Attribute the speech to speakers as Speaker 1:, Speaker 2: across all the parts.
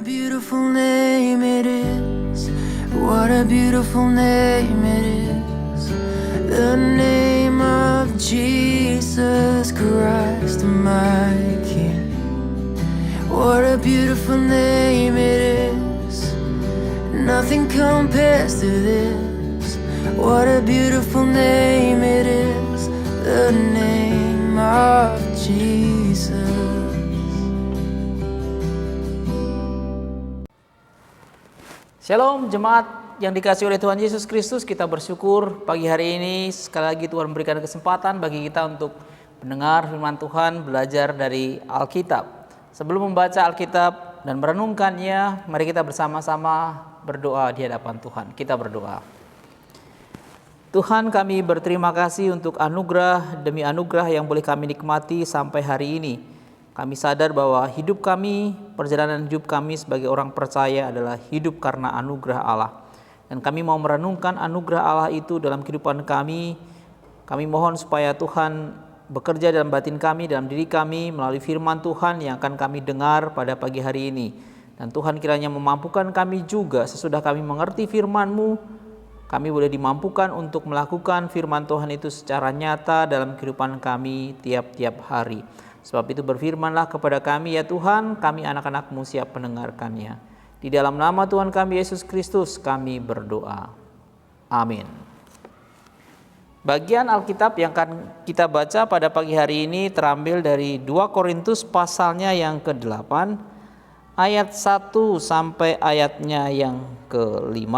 Speaker 1: beautiful name it is. What a beautiful name it is. The name of Jesus Christ, my King. What a beautiful name it is. Nothing compares to this. What a beautiful name it is. The name of Jesus.
Speaker 2: Shalom jemaat yang dikasihi oleh Tuhan Yesus Kristus, kita bersyukur pagi hari ini sekali lagi Tuhan memberikan kesempatan bagi kita untuk mendengar firman Tuhan, belajar dari Alkitab. Sebelum membaca Alkitab dan merenungkannya, mari kita bersama-sama berdoa di hadapan Tuhan. Kita berdoa. Tuhan, kami berterima kasih untuk anugerah demi anugerah yang boleh kami nikmati sampai hari ini. Kami sadar bahwa hidup kami, perjalanan hidup kami sebagai orang percaya adalah hidup karena anugerah Allah. Dan kami mau merenungkan anugerah Allah itu dalam kehidupan kami. Kami mohon supaya Tuhan bekerja dalam batin kami, dalam diri kami melalui firman Tuhan yang akan kami dengar pada pagi hari ini. Dan Tuhan kiranya memampukan kami juga sesudah kami mengerti firman-Mu, kami boleh dimampukan untuk melakukan firman Tuhan itu secara nyata dalam kehidupan kami tiap-tiap hari. Sebab itu berfirmanlah kepada kami, ya Tuhan, kami anak-anak-Mu siap mendengarkannya. Di dalam nama Tuhan kami Yesus Kristus kami berdoa. Amin. Bagian Alkitab yang akan kita baca pada pagi hari ini terambil dari 2 Korintus pasalnya yang ke-8, ayat 1 sampai ayatnya yang ke-5,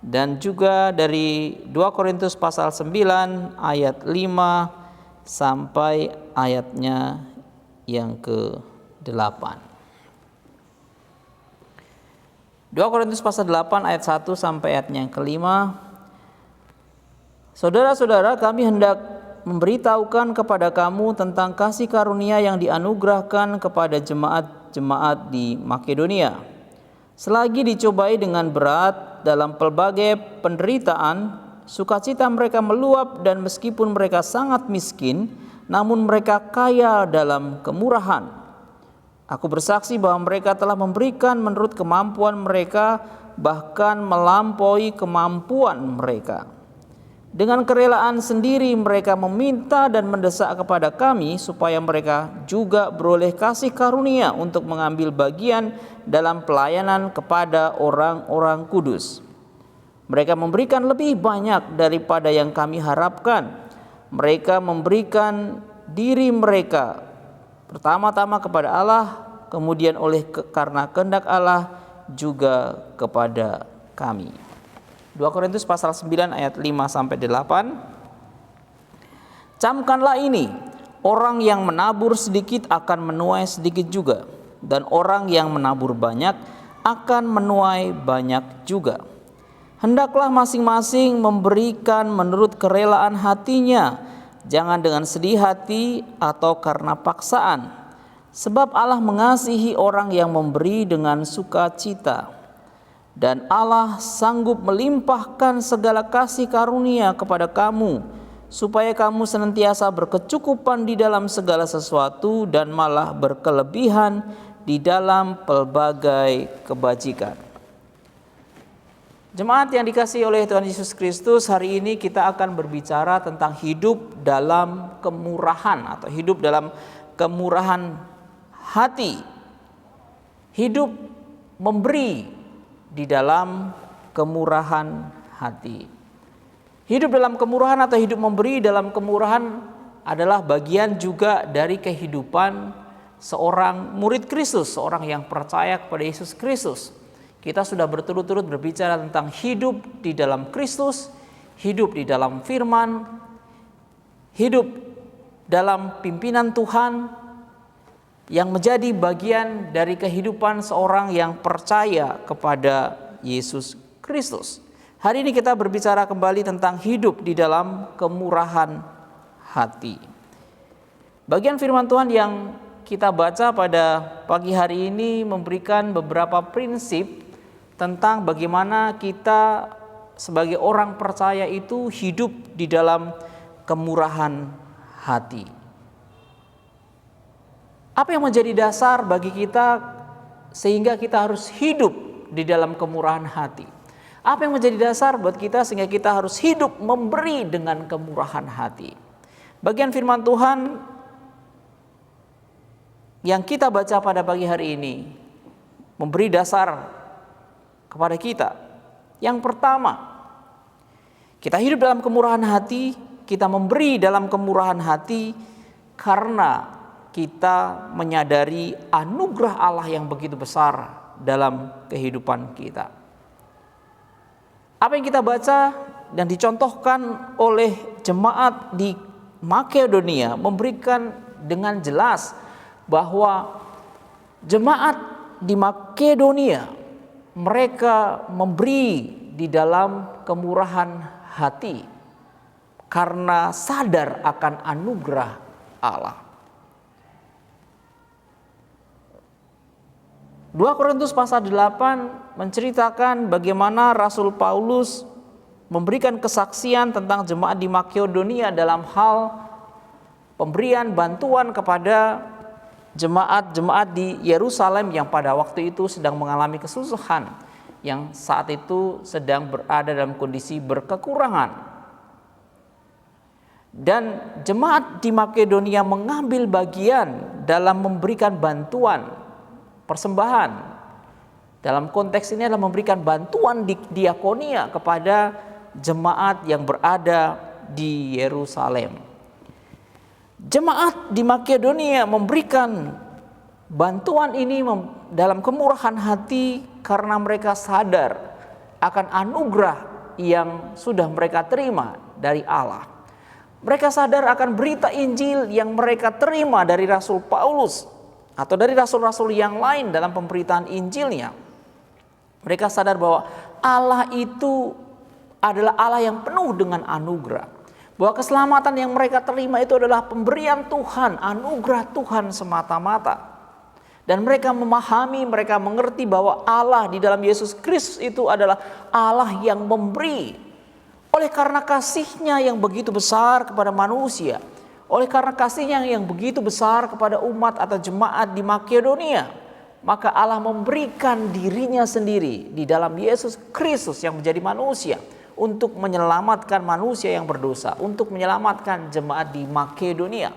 Speaker 2: dan juga dari 2 Korintus pasal 9 ayat 5 sampai ayatnya yang ke-8. 2 Korintus pasal 8 ayat 1 sampai ayatnya yang ke-5. Saudara-saudara, kami hendak memberitahukan kepada kamu tentang kasih karunia yang dianugerahkan kepada jemaat-jemaat di Makedonia. Selagi dicobai dengan berat dalam pelbagai penderitaan, sukacita mereka meluap, dan meskipun mereka sangat miskin, namun mereka kaya dalam kemurahan. Aku bersaksi bahwa mereka telah memberikan menurut kemampuan mereka, bahkan melampaui kemampuan mereka. Dengan kerelaan sendiri mereka meminta dan mendesak kepada kami supaya mereka juga beroleh kasih karunia untuk mengambil bagian dalam pelayanan kepada orang-orang kudus. Mereka memberikan lebih banyak daripada yang kami harapkan. Mereka memberikan diri mereka pertama-tama kepada Allah, kemudian karena kehendak Allah juga kepada kami. 2 Korintus pasal 9 ayat 5 sampai 8. Camkanlah ini, orang yang menabur sedikit akan menuai sedikit juga, dan orang yang menabur banyak akan menuai banyak juga. Hendaklah masing-masing memberikan menurut kerelaan hatinya, jangan dengan sedih hati atau karena paksaan. Sebab Allah mengasihi orang yang memberi dengan sukacita. Dan Allah sanggup melimpahkan segala kasih karunia kepada kamu, supaya kamu senantiasa berkecukupan di dalam segala sesuatu dan malah berkelebihan di dalam pelbagai kebajikan. Jemaat yang dikasihi oleh Tuhan Yesus Kristus, hari ini kita akan berbicara tentang hidup dalam kemurahan atau hidup dalam kemurahan hati. Hidup memberi di dalam kemurahan hati. Hidup dalam kemurahan atau hidup memberi dalam kemurahan adalah bagian juga dari kehidupan seorang murid Kristus, seorang yang percaya kepada Yesus Kristus. Kita sudah berturut-turut berbicara tentang hidup di dalam Kristus, hidup di dalam firman, hidup dalam pimpinan Tuhan yang menjadi bagian dari kehidupan seorang yang percaya kepada Yesus Kristus. Hari ini kita berbicara kembali tentang hidup di dalam kemurahan hati. Bagian firman Tuhan yang kita baca pada pagi hari ini memberikan beberapa prinsip tentang bagaimana kita sebagai orang percaya itu hidup di dalam kemurahan hati. Apa yang menjadi dasar bagi kita sehingga kita harus hidup di dalam kemurahan hati. Apa yang menjadi dasar buat kita sehingga kita harus hidup memberi dengan kemurahan hati? Bagian firman Tuhan yang kita baca pada pagi hari ini memberi dasar kepada kita. Yang pertama, kita hidup dalam kemurahan hati, kita memberi dalam kemurahan hati karena kita menyadari anugerah Allah yang begitu besar dalam kehidupan kita. Apa yang kita baca dan dicontohkan oleh jemaat di Makedonia memberikan dengan jelas bahwa jemaat di Makedonia mereka memberi di dalam kemurahan hati karena sadar akan anugerah Allah. 2 Korintus pasal 8 menceritakan bagaimana Rasul Paulus memberikan kesaksian tentang jemaat di Makedonia dalam hal pemberian bantuan kepada jemaat-jemaat di Yerusalem yang pada waktu itu sedang mengalami kesusahan, yang saat itu sedang berada dalam kondisi berkekurangan. Dan jemaat di Makedonia mengambil bagian dalam memberikan bantuan persembahan. Dalam konteks ini adalah memberikan bantuan di diakonia kepada jemaat yang berada di Yerusalem. Jemaat di Makedonia memberikan bantuan ini dalam kemurahan hati karena mereka sadar akan anugerah yang sudah mereka terima dari Allah. Mereka sadar akan berita Injil yang mereka terima dari Rasul Paulus atau dari rasul-rasul yang lain dalam pemberitaan Injilnya. Mereka sadar bahwa Allah itu adalah Allah yang penuh dengan anugerah. Bahwa keselamatan yang mereka terima itu adalah pemberian Tuhan, anugerah Tuhan semata-mata. Dan mereka memahami, mereka mengerti bahwa Allah di dalam Yesus Kristus itu adalah Allah yang memberi. Oleh karena kasih-Nya yang begitu besar kepada manusia, oleh karena kasih-Nya yang begitu besar kepada umat atau jemaat di Makedonia, maka Allah memberikan diri-Nya sendiri di dalam Yesus Kristus yang menjadi manusia untuk menyelamatkan manusia yang berdosa, untuk menyelamatkan jemaat di Makedonia.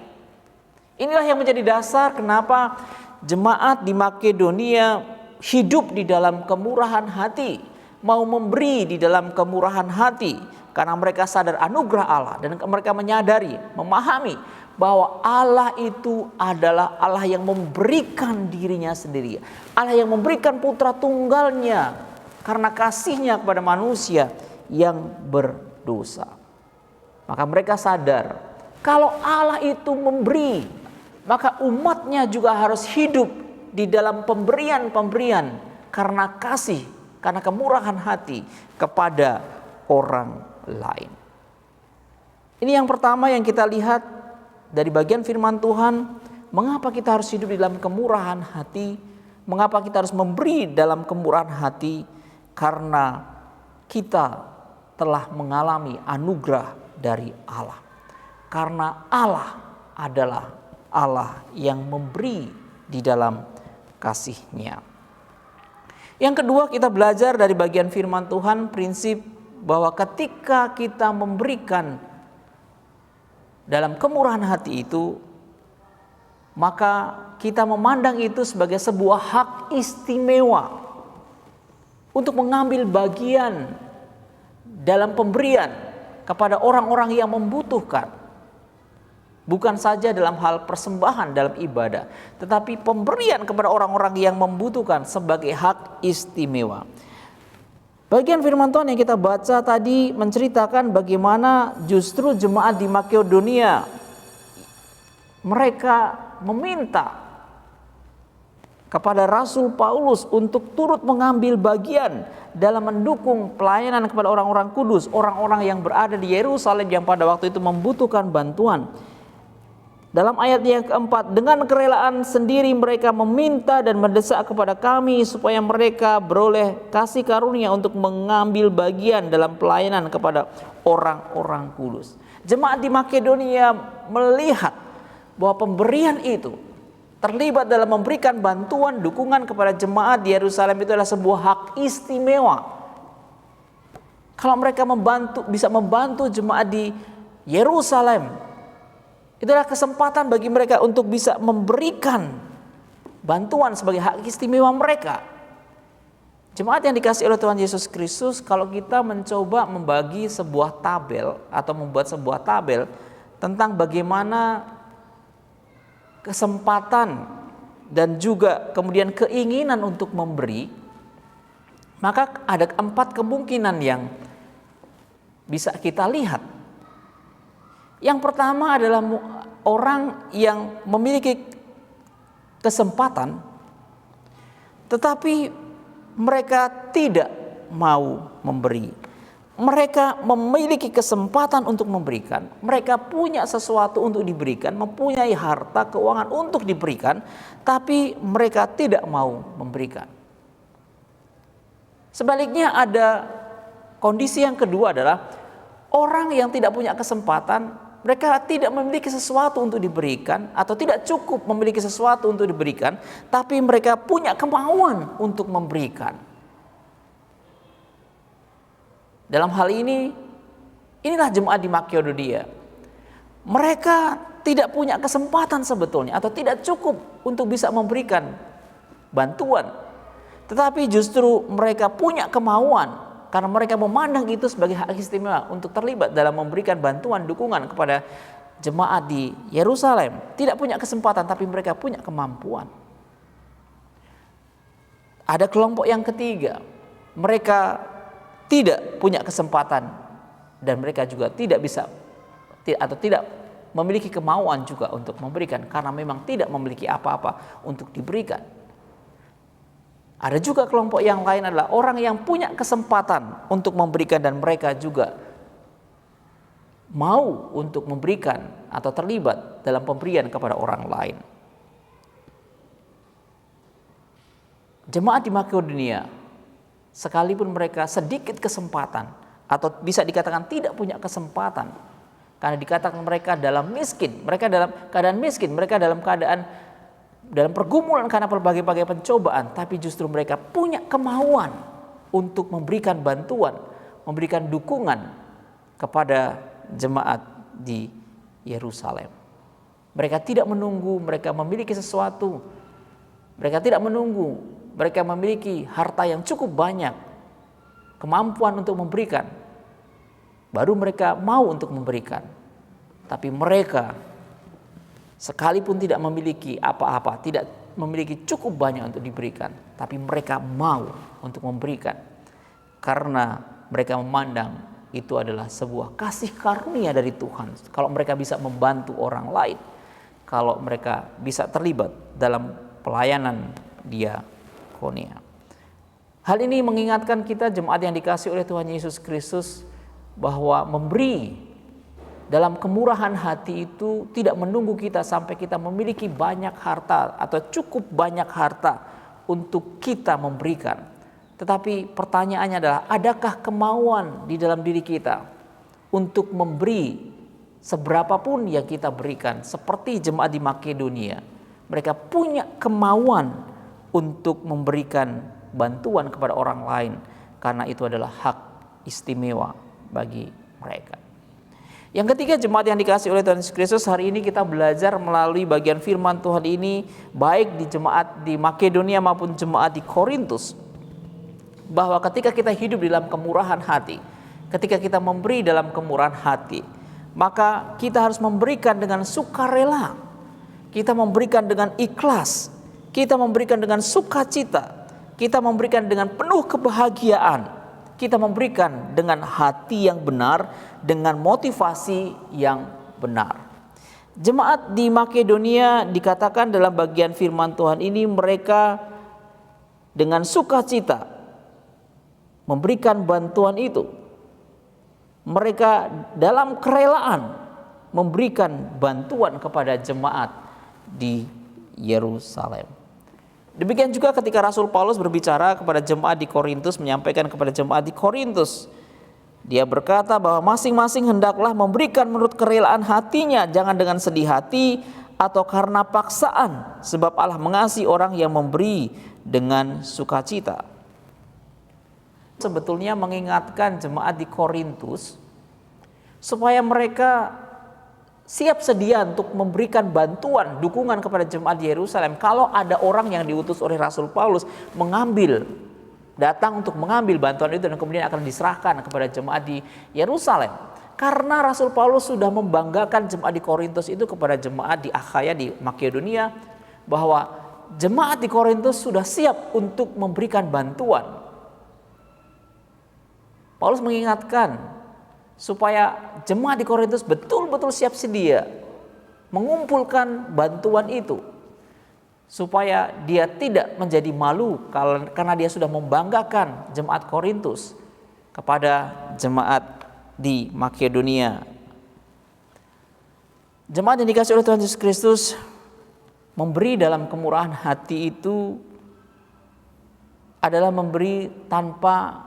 Speaker 2: Inilah yang menjadi dasar kenapa jemaat di Makedonia hidup di dalam kemurahan hati, mau memberi di dalam kemurahan hati. Karena mereka sadar anugerah Allah dan mereka menyadari, memahami bahwa Allah itu adalah Allah yang memberikan diri-Nya sendiri. Allah yang memberikan putra tunggalnya karena kasih-Nya kepada manusia yang berdosa. Maka mereka sadar kalau Allah itu memberi, maka umatnya juga harus hidup di dalam pemberian-pemberian karena kasih, karena kemurahan hati kepada orang lain. Ini yang pertama yang kita lihat dari bagian firman Tuhan. Mengapa kita harus hidup di dalam kemurahan hati? Mengapa kita harus memberi dalam kemurahan hati? Karena kita telah mengalami anugerah dari Allah. Karena Allah adalah Allah yang memberi di dalam kasih-Nya. Yang kedua, kita belajar dari bagian firman Tuhan prinsip bahwa ketika kita memberikan dalam kemurahan hati itu, maka kita memandang itu sebagai sebuah hak istimewa untuk mengambil bagian dalam pemberian kepada orang-orang yang membutuhkan. Bukan saja dalam hal persembahan dalam ibadah, tetapi pemberian kepada orang-orang yang membutuhkan sebagai hak istimewa. Bagian firman Tuhan yang kita baca tadi menceritakan bagaimana justru jemaat di Makedonia mereka meminta kepada Rasul Paulus untuk turut mengambil bagian dalam mendukung pelayanan kepada orang-orang kudus, orang-orang yang berada di Yerusalem yang pada waktu itu membutuhkan bantuan. Dalam ayat yang keempat, dengan kerelaan sendiri mereka meminta dan mendesak kepada kami supaya mereka beroleh kasih karunia untuk mengambil bagian dalam pelayanan kepada orang-orang kudus. Jemaat di Makedonia melihat bahwa pemberian itu terlibat dalam memberikan bantuan dukungan kepada jemaat di Yerusalem itu adalah sebuah hak istimewa. Kalau mereka bisa membantu jemaat di Yerusalem, itu adalah kesempatan bagi mereka untuk bisa memberikan bantuan sebagai hak istimewa mereka. Jemaat yang dikasihi oleh Tuhan Yesus Kristus, kalau kita mencoba membagi sebuah tabel atau membuat sebuah tabel tentang bagaimana kesempatan dan juga kemudian keinginan untuk memberi, maka ada 4 kemungkinan yang bisa kita lihat. Yang pertama adalah orang yang memiliki kesempatan tetapi mereka tidak mau memberi. Mereka memiliki kesempatan untuk memberikan. Mereka punya sesuatu untuk diberikan, mempunyai harta keuangan untuk diberikan, tapi mereka tidak mau memberikan. Sebaliknya ada kondisi yang kedua adalah orang yang tidak punya kesempatan, mereka tidak memiliki sesuatu untuk diberikan atau tidak cukup memiliki sesuatu untuk diberikan, tapi mereka punya kemauan untuk memberikan. Dalam hal ini, inilah jemaat di Makedonia. Mereka tidak punya kesempatan sebetulnya atau tidak cukup untuk bisa memberikan bantuan, tetapi justru mereka punya kemauan karena mereka memandang itu sebagai hak istimewa untuk terlibat dalam memberikan bantuan dukungan kepada jemaat di Yerusalem. Tidak punya kesempatan tapi mereka punya kemampuan. Ada kelompok yang ketiga, mereka tidak punya kesempatan dan mereka juga tidak bisa atau tidak memiliki kemauan juga untuk memberikan karena memang tidak memiliki apa-apa untuk diberikan. Ada juga kelompok yang lain adalah orang yang punya kesempatan untuk memberikan dan mereka juga mau untuk memberikan atau terlibat dalam pemberian kepada orang lain. Jemaat di Makedonia, sekalipun mereka sedikit kesempatan atau bisa dikatakan tidak punya kesempatan, karena dikatakan mereka dalam miskin, mereka dalam keadaan miskin, mereka dalam keadaan dalam pergumulan karena berbagai-bagai pencobaan, tapi justru mereka punya kemauan untuk memberikan bantuan, memberikan dukungan kepada jemaat di Yerusalem. Mereka tidak menunggu mereka memiliki sesuatu. Mereka tidak menunggu mereka memiliki harta yang cukup banyak, kemampuan untuk memberikan, baru mereka mau untuk memberikan. Tapi mereka sekalipun tidak memiliki apa-apa, tidak memiliki cukup banyak untuk diberikan, tapi mereka mau untuk memberikan karena mereka memandang itu adalah sebuah kasih karunia dari Tuhan. Kalau mereka bisa membantu orang lain, kalau mereka bisa terlibat dalam pelayanan diakonia. Hal ini mengingatkan kita jemaat yang dikasihi oleh Tuhan Yesus Kristus bahwa memberi dalam kemurahan hati itu tidak menunggu kita sampai kita memiliki banyak harta atau cukup banyak harta untuk kita memberikan. Tetapi pertanyaannya adalah, adakah kemauan di dalam diri kita untuk memberi seberapapun yang kita berikan? Seperti jemaat di Makedonia, mereka punya kemauan untuk memberikan bantuan kepada orang lain karena itu adalah hak istimewa bagi mereka. Yang ketiga, jemaat yang dikasihi oleh Tuhan Yesus Kristus, hari ini kita belajar melalui bagian firman Tuhan ini, baik di jemaat di Makedonia maupun jemaat di Korintus, bahwa ketika kita hidup dalam kemurahan hati, ketika kita memberi dalam kemurahan hati, maka kita harus memberikan dengan sukarela, kita memberikan dengan ikhlas, kita memberikan dengan sukacita, kita memberikan dengan penuh kebahagiaan, kita memberikan dengan hati yang benar, dengan motivasi yang benar. Jemaat di Makedonia dikatakan dalam bagian firman Tuhan ini, mereka dengan sukacita memberikan bantuan itu. Mereka dalam kerelaan memberikan bantuan kepada jemaat di Yerusalem. Demikian juga ketika Rasul Paulus berbicara kepada jemaat di Korintus, menyampaikan kepada jemaat di Korintus, dia berkata bahwa masing-masing hendaklah memberikan menurut kerelaan hatinya, jangan dengan sedih hati atau karena paksaan, sebab Allah mengasihi orang yang memberi dengan sukacita. Sebetulnya mengingatkan jemaat di Korintus supaya mereka siap sedia untuk memberikan bantuan, dukungan kepada jemaat di Yerusalem kalau ada orang yang diutus oleh Rasul Paulus datang untuk mengambil bantuan itu dan kemudian akan diserahkan kepada jemaat di Yerusalem. Karena Rasul Paulus sudah membanggakan jemaat di Korintus itu kepada jemaat di Akhaya di Makedonia, bahwa jemaat di Korintus sudah siap untuk memberikan bantuan. Paulus mengingatkan supaya jemaat di Korintus betul-betul siap sedia mengumpulkan bantuan itu, supaya dia tidak menjadi malu karena dia sudah membanggakan jemaat Korintus kepada jemaat di Makedonia. Jemaat yang dikasihi oleh Tuhan Yesus Kristus, memberi dalam kemurahan hati itu adalah memberi tanpa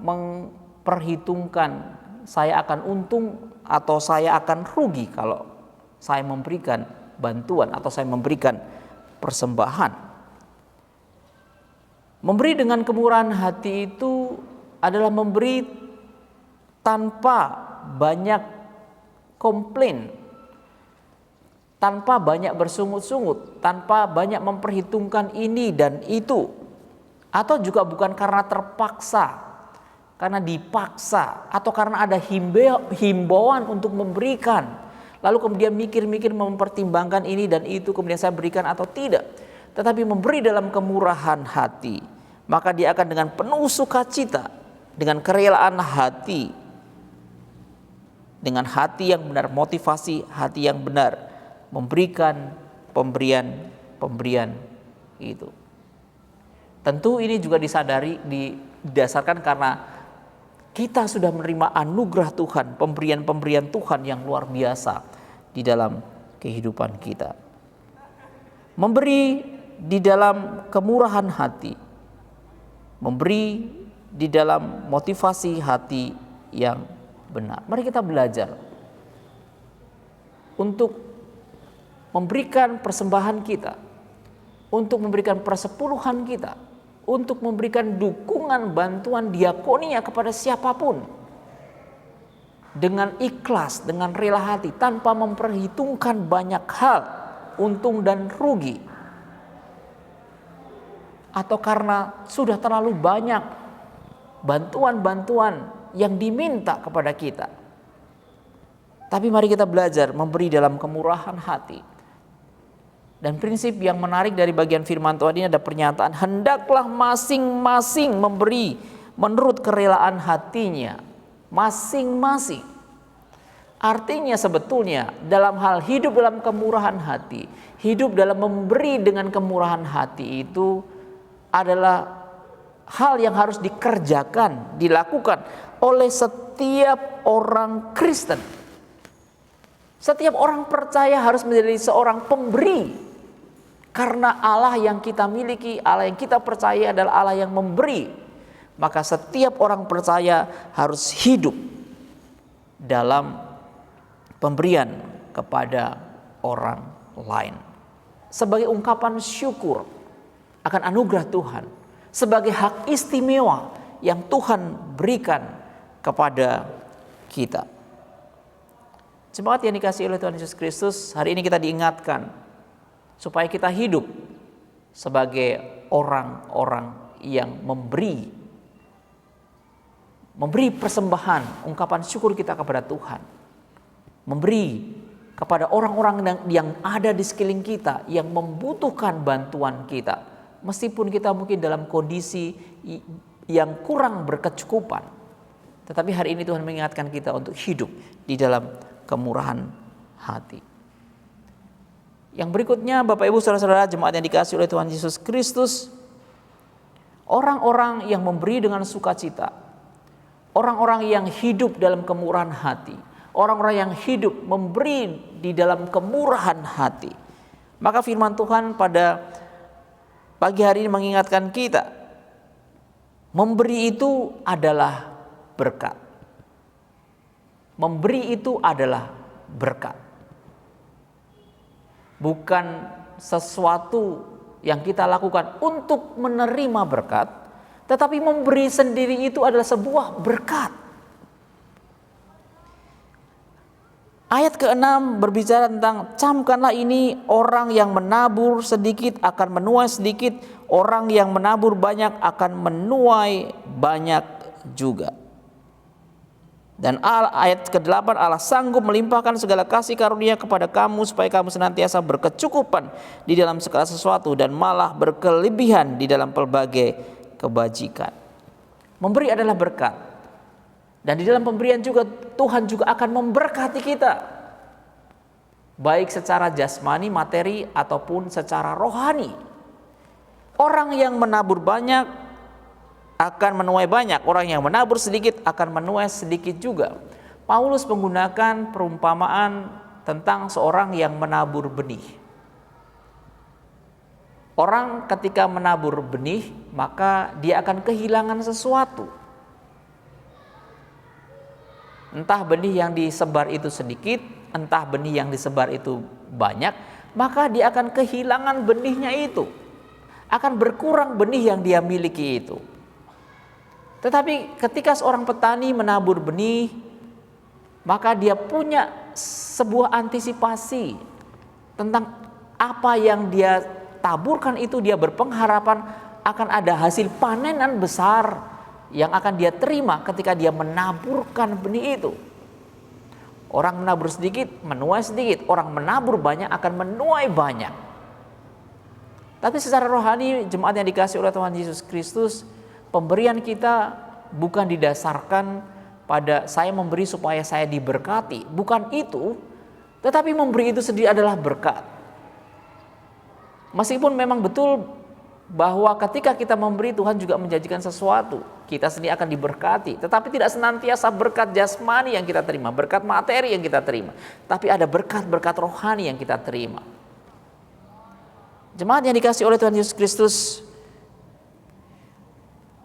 Speaker 2: memperhitungkan saya akan untung atau saya akan rugi kalau saya memberikan bantuan atau saya memberikan persembahan. Memberi dengan kemurahan hati itu adalah memberi tanpa banyak komplain, tanpa banyak bersungut-sungut, tanpa banyak memperhitungkan ini dan itu, atau juga bukan karena terpaksa, karena dipaksa, atau karena ada himbauan untuk memberikan, lalu kemudian mikir-mikir mempertimbangkan ini dan itu kemudian saya berikan atau tidak, tetapi memberi dalam kemurahan hati, maka dia akan dengan penuh sukacita, dengan kerelaan hati, dengan hati yang benar, motivasi hati yang benar, memberikan pemberian itu. Tentu ini juga didasarkan karena kita sudah menerima anugerah Tuhan, pemberian-pemberian Tuhan yang luar biasa di dalam kehidupan kita. Memberi di dalam kemurahan hati, memberi di dalam motivasi hati yang benar. Mari kita belajar untuk memberikan persembahan kita, untuk memberikan persepuluhan kita, untuk memberikan dukungan bantuan diakonia kepada siapapun dengan ikhlas, dengan rela hati, tanpa memperhitungkan banyak hal, untung dan rugi, atau karena sudah terlalu banyak bantuan-bantuan yang diminta kepada kita. Tapi mari kita belajar memberi dalam kemurahan hati. Dan prinsip yang menarik dari bagian firman Tuhan ini ada pernyataan, hendaklah masing-masing memberi menurut kerelaan hatinya, masing-masing. Artinya sebetulnya dalam hal hidup dalam kemurahan hati, hidup dalam memberi dengan kemurahan hati itu adalah hal yang harus dikerjakan, dilakukan oleh setiap orang Kristen. Setiap orang percaya harus menjadi seorang pemberi. Karena Allah yang kita miliki, Allah yang kita percaya adalah Allah yang memberi. Maka setiap orang percaya harus hidup dalam pemberian kepada orang lain. Sebagai ungkapan syukur akan anugerah Tuhan. Sebagai hak istimewa yang Tuhan berikan kepada kita. Jemaat yang dikasihi oleh Tuhan Yesus Kristus, hari ini kita diingatkan supaya kita hidup sebagai orang-orang yang memberi persembahan, ungkapan syukur kita kepada Tuhan. Memberi kepada orang-orang yang ada di sekeliling kita, yang membutuhkan bantuan kita. Meskipun kita mungkin dalam kondisi yang kurang berkecukupan. Tetapi hari ini Tuhan mengingatkan kita untuk hidup di dalam kemurahan hati. Yang berikutnya, Bapak Ibu Saudara-saudara jemaat yang dikasihi oleh Tuhan Yesus Kristus, orang-orang yang memberi dengan sukacita, orang-orang yang hidup dalam kemurahan hati, orang-orang yang hidup memberi di dalam kemurahan hati. Maka firman Tuhan pada pagi hari ini mengingatkan kita, memberi itu adalah berkat. Memberi itu adalah berkat. bukan sesuatu yang kita lakukan untuk menerima berkat, tetapi memberi sendiri itu adalah sebuah berkat. Ayat ke-6 berbicara tentang camkanlah ini, orang yang menabur sedikit akan menuai sedikit, orang yang menabur banyak akan menuai banyak juga. Dan ayat ke-8, Allah sanggup melimpahkan segala kasih karunia kepada kamu supaya kamu senantiasa berkecukupan di dalam segala sesuatu dan malah berkelebihan di dalam pelbagai kebajikan. Memberi adalah berkat. Dan di dalam pemberian juga Tuhan juga akan memberkati kita, baik secara jasmani, materi, ataupun secara rohani. Orang yang menabur banyak akan menuai banyak, orang yang menabur sedikit akan menuai sedikit juga. Paulus menggunakan perumpamaan tentang seorang yang menabur benih. Orang ketika menabur benih, maka dia akan kehilangan sesuatu. Entah benih yang disebar itu sedikit, entah benih yang disebar itu banyak, maka dia akan kehilangan benihnya itu. Akan berkurang benih yang dia miliki itu. Tetapi ketika seorang petani menabur benih, maka dia punya sebuah antisipasi tentang apa yang dia taburkan itu, dia berpengharapan akan ada hasil panenan besar yang akan dia terima ketika dia menaburkan benih itu. Orang menabur sedikit, menuai sedikit. Orang menabur banyak akan menuai banyak. Tapi secara rohani, jemaat yang dikasihi oleh Tuhan Yesus Kristus, pemberian kita bukan didasarkan pada saya memberi supaya saya diberkati. Bukan itu, tetapi memberi itu sendiri adalah berkat. Meskipun memang betul bahwa ketika kita memberi, Tuhan juga menjanjikan sesuatu, kita sendiri akan diberkati, tetapi tidak senantiasa berkat jasmani yang kita terima, berkat materi yang kita terima, tapi ada berkat-berkat rohani yang kita terima. Jemaat yang dikasihi oleh Tuhan Yesus Kristus,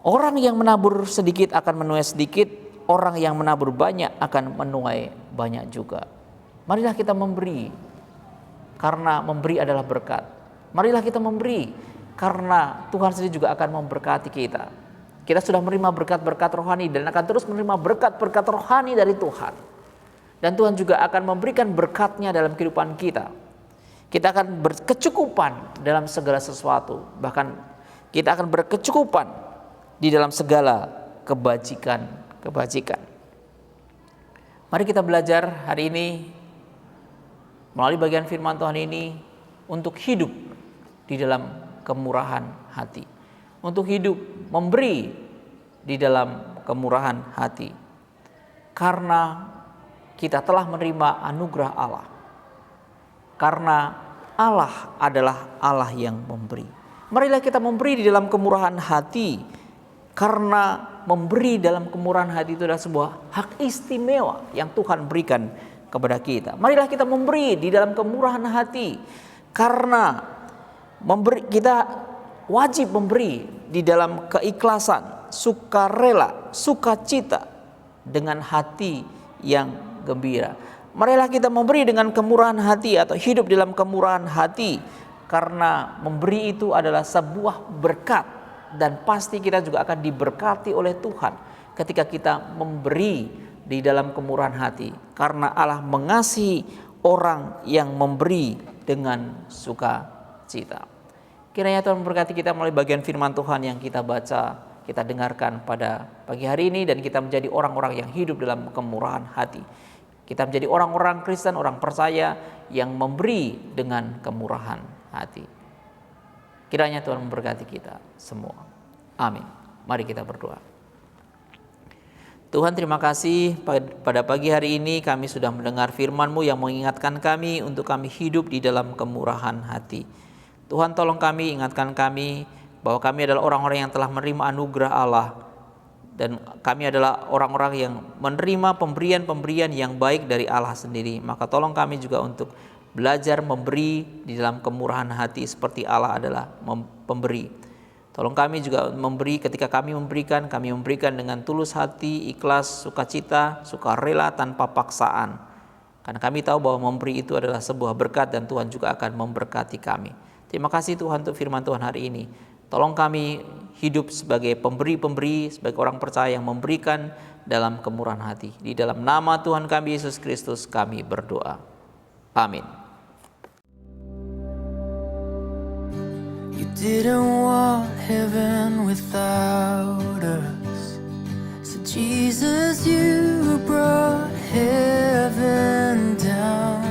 Speaker 2: orang yang menabur sedikit akan menuai sedikit, orang yang menabur banyak akan menuai banyak juga. Marilah kita memberi, karena memberi adalah berkat. Marilah kita memberi, karena Tuhan sendiri juga akan memberkati kita. Kita sudah menerima berkat-berkat rohani dan akan terus menerima berkat-berkat rohani dari Tuhan. Dan Tuhan juga akan memberikan berkatnya dalam kehidupan kita. Kita akan berkecukupan dalam segala sesuatu. Bahkan kita akan berkecukupan di dalam segala kebajikan. Mari kita belajar hari ini melalui bagian firman Tuhan ini untuk hidup di dalam kemurahan hati, untuk hidup memberi di dalam kemurahan hati, karena kita telah menerima anugerah Allah, karena Allah adalah Allah yang memberi. Marilah kita memberi di dalam kemurahan hati, karena memberi dalam kemurahan hati itu adalah sebuah hak istimewa yang Tuhan berikan kepada kita. Marilah kita memberi di dalam kemurahan hati, karena kita wajib memberi di dalam keikhlasan, sukarela, sukacita, dengan hati yang gembira. Marilah kita memberi dengan kemurahan hati atau hidup dalam kemurahan hati, karena memberi itu adalah sebuah berkat dan pasti kita juga akan diberkati oleh Tuhan ketika kita memberi di dalam kemurahan hati, karena Allah mengasihi orang yang memberi dengan sukacita. Kiranya Tuhan memberkati kita melalui bagian firman Tuhan yang kita baca, kita dengarkan pada pagi hari ini, dan kita menjadi orang-orang yang hidup dalam kemurahan hati. Kita menjadi orang-orang Kristen, orang percaya yang memberi dengan kemurahan hati. Kiranya Tuhan memberkati kita semua. Amin. Mari kita berdoa. Tuhan, terima kasih pada pagi hari ini kami sudah mendengar firman-Mu yang mengingatkan kami untuk kami hidup di dalam kemurahan hati. Tuhan, tolong kami, ingatkan kami bahwa kami adalah orang-orang yang telah menerima anugerah Allah, dan kami adalah orang-orang yang menerima pemberian-pemberian yang baik dari Allah sendiri. Maka tolong kami juga untuk belajar memberi di dalam kemurahan hati seperti Allah adalah pemberi. Tolong kami juga memberi, ketika kami memberikan dengan tulus hati, ikhlas, sukacita, sukarela tanpa paksaan. Karena kami tahu bahwa memberi itu adalah sebuah berkat dan Tuhan juga akan memberkati kami. Terima kasih Tuhan untuk firman Tuhan hari ini. Tolong kami hidup sebagai pemberi-pemberi, sebagai orang percaya yang memberikan dalam kemurahan hati. Di dalam nama Tuhan kami Yesus Kristus kami berdoa. Amin.
Speaker 1: You didn't want heaven without us. So Jesus, you brought heaven down.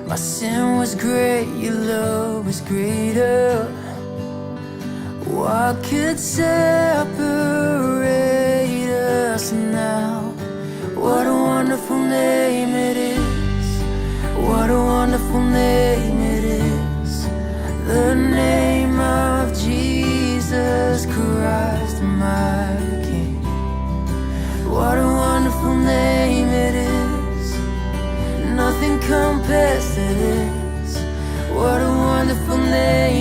Speaker 1: My sin was great, your love was greater. What could separate us now? What a wonderful name it is. What a wonderful name it is. The name of Jesus Christ, my King. What a wonderful name it is. Nothing compares to this. What a wonderful name.